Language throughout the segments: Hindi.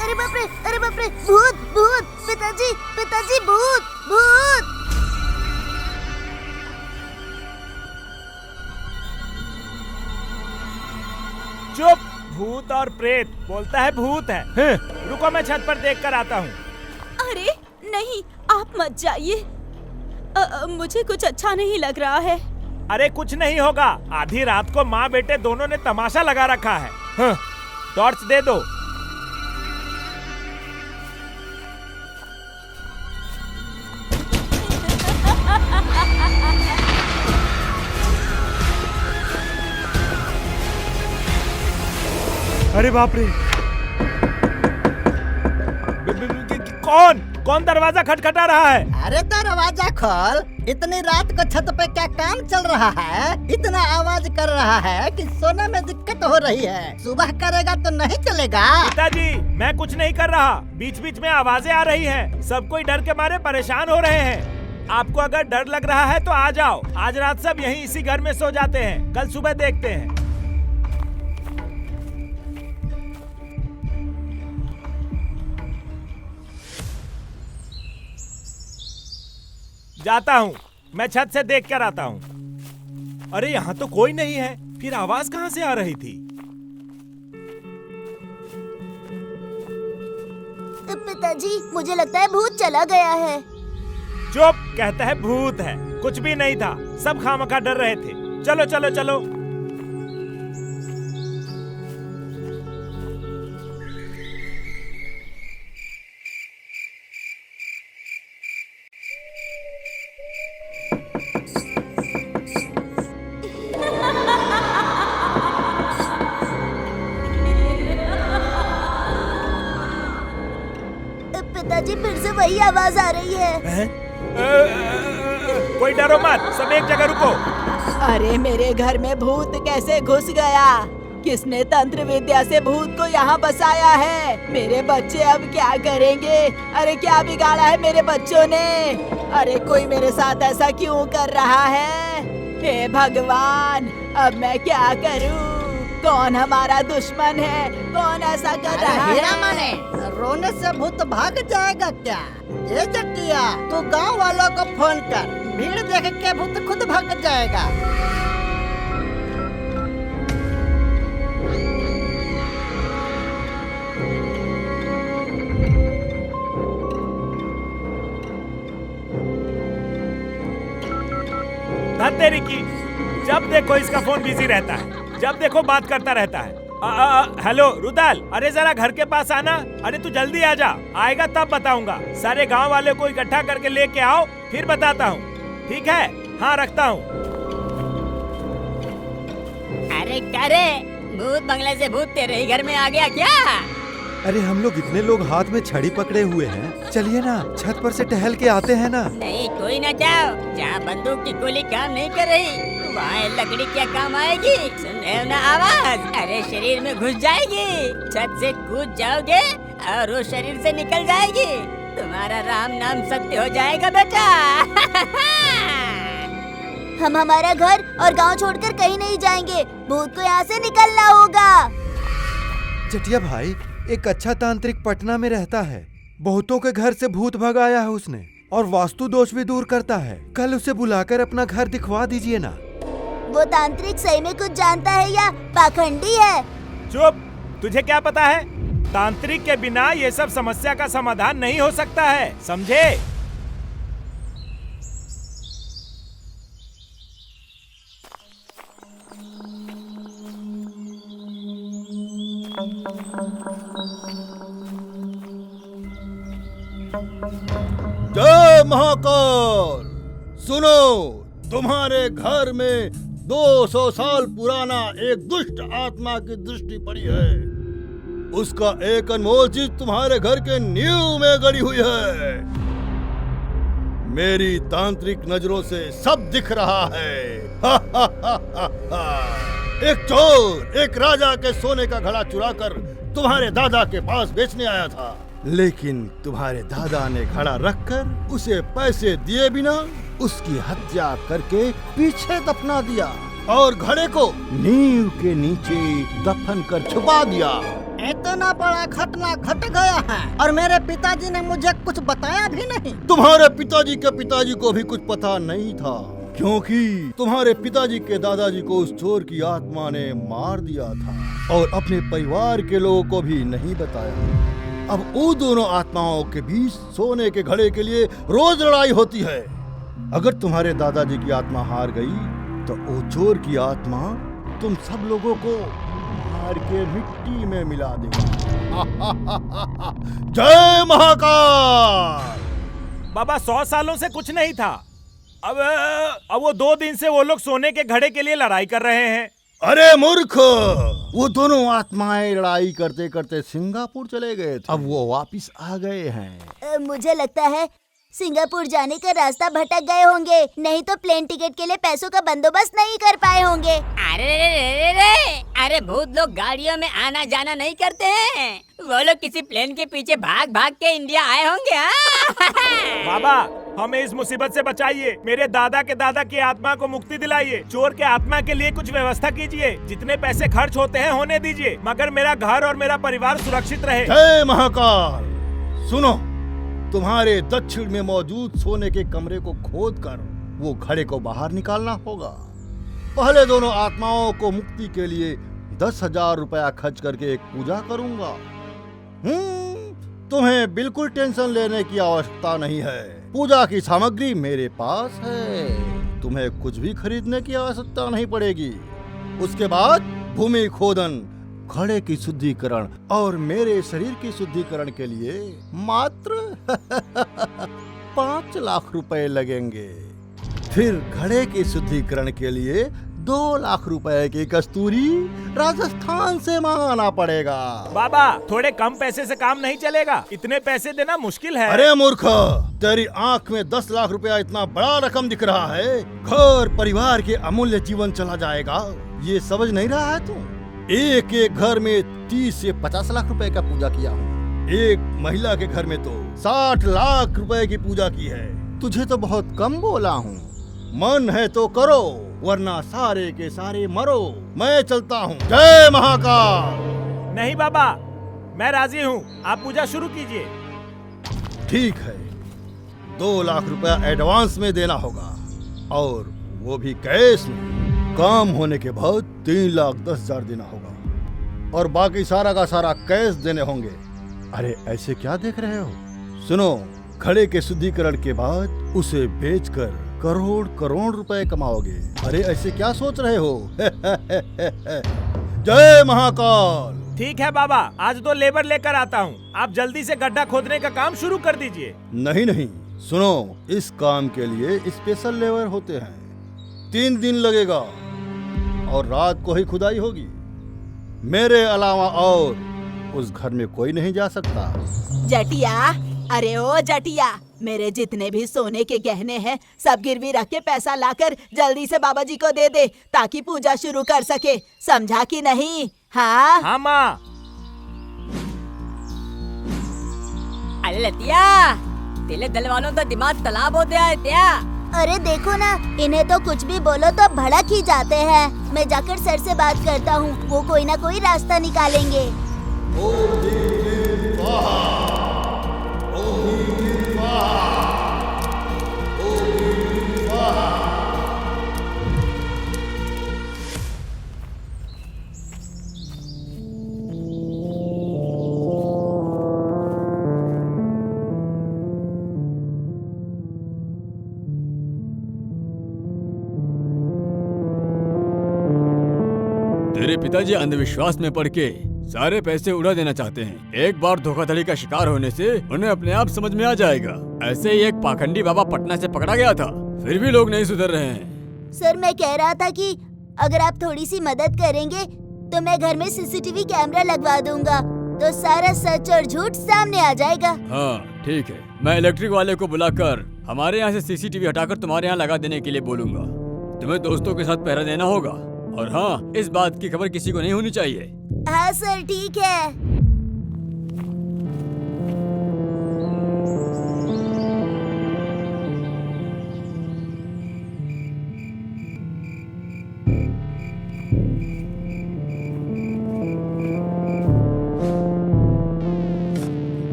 अरे बाप रे, भूत भूत, पिताजी पिताजी, भूत भूत। चुप, भूत और प्रेत बोलता है भूत है। रुको मैं छत पर देख कर आता हूँ। अरे नहीं, आप मत जाइए, मुझे कुछ अच्छा नहीं लग रहा है। अरे कुछ नहीं होगा, आधी रात को माँ बेटे दोनों ने तमाशा लगा रखा है। टॉर्च दे दो। अरे बाप रे, कौन दरवाजा खटखटा रहा है? अरे दरवाजा खोल, इतनी रात को छत पे क्या काम चल रहा है? इतना आवाज कर रहा है कि सोने में दिक्कत हो रही है। सुबह करेगा तो नहीं चलेगा। पिताजी मैं कुछ नहीं कर रहा, बीच बीच में आवाजें आ रही हैं। सब कोई डर के मारे परेशान हो रहे हैं। आपको अगर डर लग रहा है तो आ जाओ, आज रात सब यहीं इसी घर में सो जाते हैं, कल सुबह देखते हैं। जाता हूँ, मैं छत से देख कर आता हूँ। अरे यहाँ तो कोई नहीं है, फिर आवाज कहाँ से आ रही थी? पिताजी मुझे लगता है भूत चला गया है। चुप, कहता है भूत है, कुछ भी नहीं था, सब खामखा डर रहे थे। चलो चलो चलो। पिताजी फिर से वही आवाज आ रही है। कोई डरो मत, सब एक जगह रुको। अरे मेरे घर में भूत कैसे घुस गया? किसने तंत्र विद्या से भूत को यहाँ बसाया है? मेरे बच्चे अब क्या करेंगे? अरे क्या बिगाड़ा है मेरे बच्चों ने? अरे कोई मेरे साथ ऐसा क्यों कर रहा है? हे भगवान, अब मैं क्या करूँ? कौन हमारा दुश्मन है? कौन ऐसा कर रहा है? रोने से भूत भाग जाएगा क्या? ये चटिया, तू गांव वालों को फोन कर, भीड़ देख के भूत खुद भाग जाएगा। धत्तेरी की, जब देखो इसका फोन बिजी रहता है, जब देखो बात करता रहता है। हेलो रुदाल, अरे जरा घर के पास आना। अरे तू जल्दी आ जा, आएगा तब बताऊंगा। सारे गांव वाले को इकट्ठा करके लेके आओ, फिर बताता हूँ। ठीक है? हाँ रखता हूँ। अरे क्या रे, भूत बंगले से भूत तेरे ही घर में आ गया क्या? अरे हम लोग इतने लोग हाथ में छड़ी पकड़े हुए हैं, चलिए ना छत पर से टहल के आते हैं ना। नहीं कोई ना जाओ, जहाँ बंदूक की गोली काम नहीं कर रही वहाँ लकड़ी क्या काम आएगी? सुन रहे हो ना आवाज? अरे शरीर में घुस जाएगी, छत से कूद जाओगे और वो शरीर से निकल जाएगी। तुम्हारा राम नाम सत्य हो जाएगा बेटा। हम हमारा घर और गांव छोड़कर कहीं नहीं जाएंगे, भूत को यहाँ से निकलना होगा। चटिया भाई, एक अच्छा तांत्रिक पटना में रहता है, बहुतों के घर से भूत भगाया है उसने, और वास्तु दोष भी दूर करता है। कल उसे बुलाकर अपना घर दिखवा दीजिए ना। वो तांत्रिक सही में कुछ जानता है या पाखंडी है? चुप, तुझे क्या पता है? तांत्रिक के बिना ये सब समस्या का समाधान नहीं हो सकता है, समझे? जय महाकाल, सुनो, तुम्हारे घर में 200 साल पुराना एक दुष्ट आत्मा की दृष्टि पड़ी है। उसका एक अनमोल चीज तुम्हारे घर के नींव में गड़ी हुई है। मेरी तांत्रिक नजरों से सब दिख रहा है। एक चोर एक राजा के सोने का घड़ा चुराकर तुम्हारे दादा के पास बेचने आया था। लेकिन तुम्हारे दादा ने खड़ा रखकर उसे पैसे दिए बिना उसकी हत्या करके पीछे दफना दिया और घड़े को नींव के नीचे दफन कर छुपा दिया। इतना बड़ा घटना घट गया है और मेरे पिताजी ने मुझे कुछ बताया भी नहीं। तुम्हारे पिताजी के पिताजी को भी कुछ पता नहीं था, क्योंकि तुम्हारे पिताजी के दादाजी को उस चोर की आत्मा ने मार दिया था और अपने परिवार के लोगों को भी नहीं बताया। अब उन दोनों आत्माओं के बीच सोने के घड़े के लिए रोज लड़ाई होती है। अगर तुम्हारे दादाजी की आत्मा हार गई तो वो चोर की आत्मा तुम सब लोगों को मार के मिट्टी में मिला देगी। जय महाकाल। बाबा 100 सालों से कुछ नहीं था। अब वो 2 दिन से वो लोग सोने के घड़े के लिए लड़ाई कर रहे हैं। अरे मूर्ख, वो दोनों आत्माएं लड़ाई करते करते सिंगापुर चले गए थे। अब वो वापस आ गए हैं। मुझे लगता है सिंगापुर जाने का रास्ता भटक गए होंगे, नहीं तो प्लेन टिकट के लिए पैसों का बंदोबस्त नहीं कर पाए होंगे। अरे भूत लोग गाड़ियों में आना जाना नहीं करते हैं। वो लोग किसी प्लेन के पीछे भाग भाग के इंडिया आए होंगे। बाबा हमें इस मुसीबत से बचाइए। मेरे दादा के दादा की आत्मा को मुक्ति दिलाइए। चोर के आत्मा के लिए कुछ व्यवस्था कीजिए। जितने पैसे खर्च होते हैं होने दीजिए, मगर मेरा घर और मेरा परिवार सुरक्षित रहे। जय महाकाल। सुनो, तुम्हारे दक्षिण में मौजूद सोने के कमरे को खोदकर वो घड़े को बाहर निकालना होगा। पहले दोनों आत्माओं को मुक्ति के लिए 10,000 रुपया खर्च करके एक पूजा करूंगा। तुम्हें बिल्कुल टेंशन लेने की आवश्यकता नहीं है। पूजा की सामग्री मेरे पास है, तुम्हें कुछ भी खरीदने की आवश्यकता नहीं पड़ेगी। उसके बाद भूमि खोदन, घड़े की शुद्धिकरण और मेरे शरीर की शुद्धिकरण के लिए मात्र 5 लाख रुपए लगेंगे। फिर घड़े की शुद्धिकरण के लिए 2 लाख रुपए की कस्तूरी राजस्थान से मंगाना पड़ेगा। बाबा थोड़े कम पैसे से काम नहीं चलेगा, इतने पैसे देना मुश्किल है। अरे मूर्ख, तेरी आंख में 10 लाख रुपया इतना बड़ा रकम दिख रहा है। घर परिवार के अमूल्य जीवन चला जाएगा, ये समझ नहीं रहा है तू? एक एक घर में 30 से 50 लाख रुपए का पूजा किया हूँ। एक महिला के घर में तो 60 लाख रुपए की पूजा की है। तुझे तो बहुत कम बोला हूँ। मन है तो करो, वरना सारे के सारे मरो। मैं चलता हूँ। जय महाकाल। नहीं बाबा, मैं राजी हूँ, आप पूजा शुरू कीजिए। ठीक है, 2 लाख रुपया एडवांस में देना होगा और वो भी कैश में। काम होने के बाद 3,10,000 देना होगा और बाकी सारा का सारा कैश देने होंगे। अरे ऐसे क्या देख रहे हो? सुनो, घड़े के शुद्धिकरण के बाद उसे बेचकर करोड़ करोड़ रुपए कमाओगे। अरे ऐसे क्या सोच रहे हो? जय महाकाल। ठीक है बाबा, आज 2 लेबर लेकर आता हूँ। आप जल्दी से गड्ढा खोदने का काम शुरू कर दीजिए। नहीं, सुनो, इस काम के लिए स्पेशल लेबर होते हैं। 3 दिन लगेगा और रात को ही खुदाई होगी। मेरे अलावा और उस घर में कोई नहीं जा सकता। जटिया, अरे ओ जटिया, मेरे जितने भी सोने के गहने हैं सब गिरवी रख के पैसा लाकर जल्दी से बाबा जी को दे दे, ताकि पूजा शुरू कर सके। समझा कि नहीं? हाँ हाँ माँ। अरे लतिया, तेरे दल वालों का दिमाग तालाब हो गया है क्या? अरे देखो ना, इन्हें तो कुछ भी बोलो तो भड़क ही जाते हैं। मैं जाकर सर से बात करता हूँ, वो कोई ना कोई रास्ता निकालेंगे। तेरे पिताजी अंधविश्वास में पड़ के सारे पैसे उड़ा देना चाहते हैं। एक बार धोखाधड़ी का शिकार होने से उन्हें अपने आप समझ में आ जाएगा। ऐसे ही एक पाखंडी बाबा पटना से पकड़ा गया था, फिर भी लोग नहीं सुधर रहे हैं। सर मैं कह रहा था कि अगर आप थोड़ी सी मदद करेंगे तो मैं घर में सीसीटीवी कैमरा लगवा दूंगा, तो सारा सच और झूठ सामने आ जाएगा। हाँ ठीक है, मैं इलेक्ट्रिक वाले को बुलाकर हमारे यहाँ से सीसीटीवी हटाकर तुम्हारे यहाँ लगा देने के लिए बोलूंगा। तुम्हें दोस्तों के साथ पहरा देना होगा और हाँ, इस बात की खबर किसी को नहीं होनी चाहिए। हाँ सर, ठीक है।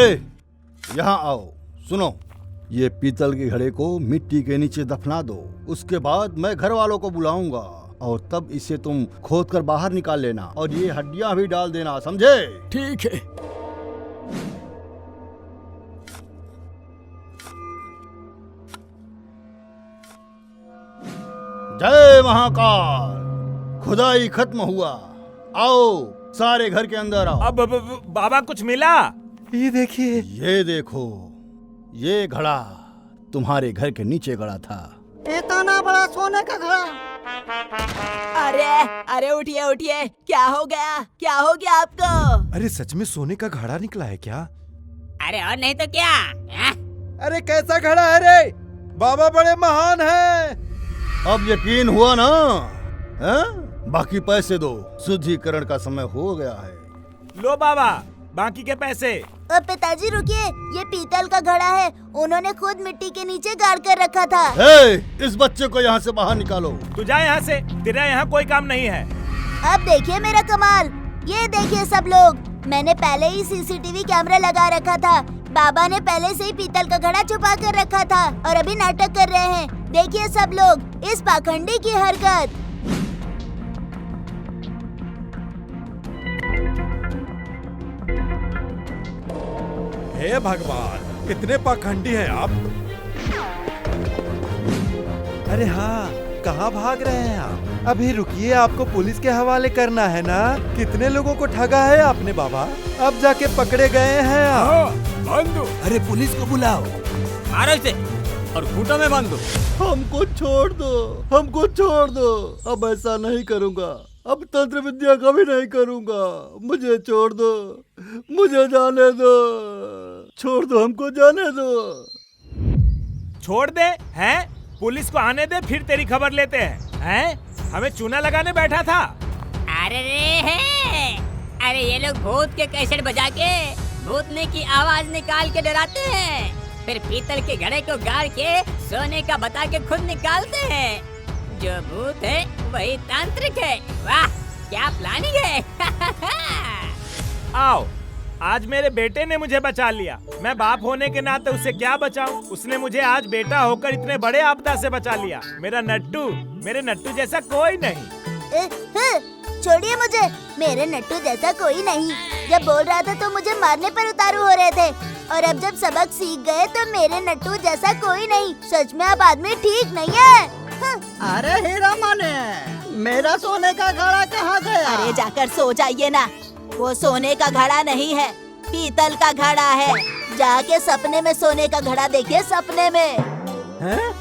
यहाँ आओ। सुनो, ये पीतल के घड़े को मिट्टी के नीचे दफना दो। उसके बाद मैं घर वालों को बुलाऊंगा और तब इसे तुम खोद कर बाहर निकाल लेना और ये हड्डियां भी डाल देना, समझे? ठीक है। जय महाकाल। खुदाई खत्म हुआ। आओ सारे घर के अंदर आओ। अब बाबा कुछ मिला? ये देखिए। ये देखो, ये घड़ा तुम्हारे घर के नीचे गड़ा था। इतना बड़ा सोने का घड़ा। अरे अरे उठिए उठिए, क्या हो गया, क्या हो गया आपको? अरे सच में सोने का घड़ा निकला है क्या? अरे और नहीं तो क्या? हाँ? अरे कैसा घड़ा है रे? बाबा बड़े महान हैं। अब यकीन हुआ ना? हैं? बाकी पैसे दो, शुद्धिकरण का समय हो गया है। लो बाबा, बाकी के पैसे। पिताजी रुकिए, ये पीतल का घड़ा है, उन्होंने खुद मिट्टी के नीचे गाड़ कर रखा था। इस बच्चे को यहाँ से बाहर निकालो। तू जा यहाँ से, तेरा यहाँ कोई काम नहीं है। अब देखिए मेरा कमाल, ये देखिए सब लोग, मैंने पहले ही सीसीटीवी कैमरा लगा रखा था। बाबा ने पहले से ही पीतल का घड़ा छुपा कर रखा था और अभी नाटक कर रहे हैं। देखिए सब लोग, इस पाखंडी की हरकत। हे भगवान, कितने पाखंडी हैं आप। अरे हाँ, कहाँ भाग रहे हैं आप? अभी रुकिए, आपको पुलिस के हवाले करना है ना। कितने लोगों को ठगा है आपने बाबा, अब जाके पकड़े गए हैं आप। बांध दो। अरे पुलिस को बुलाओ। मारो इसे और खूंटा में बांध दो। हमको छोड़ दो, हमको छोड़ दो। अब ऐसा नहीं करूँगा, अब तंत्र विद्या का भी नहीं करूँगा। मुझे छोड़ दो, मुझे जाने दो, छोड़ दो, हमको जाने दो। छोड़ दे हैं? पुलिस को आने दे, फिर तेरी खबर लेते हैं। हमें चूना लगाने बैठा था। अरे अरे ये लोग भूत के कैसेट बजा के भूतने की आवाज निकाल के डराते हैं, फिर पीतल के घड़े को गाड़ के सोने का बता के खुद निकालते हैं। जो भूत है वही तांत्रिक है। वाह क्या प्लानिंग है। आओ, आज मेरे बेटे ने मुझे बचा लिया। मैं बाप होने के नाते उसे क्या बचाऊं? उसने मुझे आज बेटा होकर इतने बड़े आपदा से बचा लिया। मेरा नट्टू, मेरे नट्टू जैसा कोई नहीं। छोड़िए मुझे, मेरे नट्टू जैसा कोई नहीं। जब बोल रहा था तो मुझे मारने पर उतारू हो रहे थे, और अब जब सबक सीख गए तो मेरे नट्टू जैसा कोई नहीं। सच में आप आदमी ठीक नहीं है। अरे हीरा माने, मेरा सोने का घड़ा कहाँ गया? अरे जाकर सो जाइए ना, वो सोने का घड़ा नहीं है, पीतल का घड़ा है। जाके सपने में सोने का घड़ा देखिए, सपने में। हैं?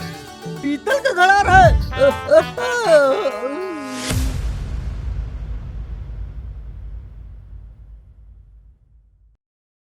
पीतल का घड़ा रहे।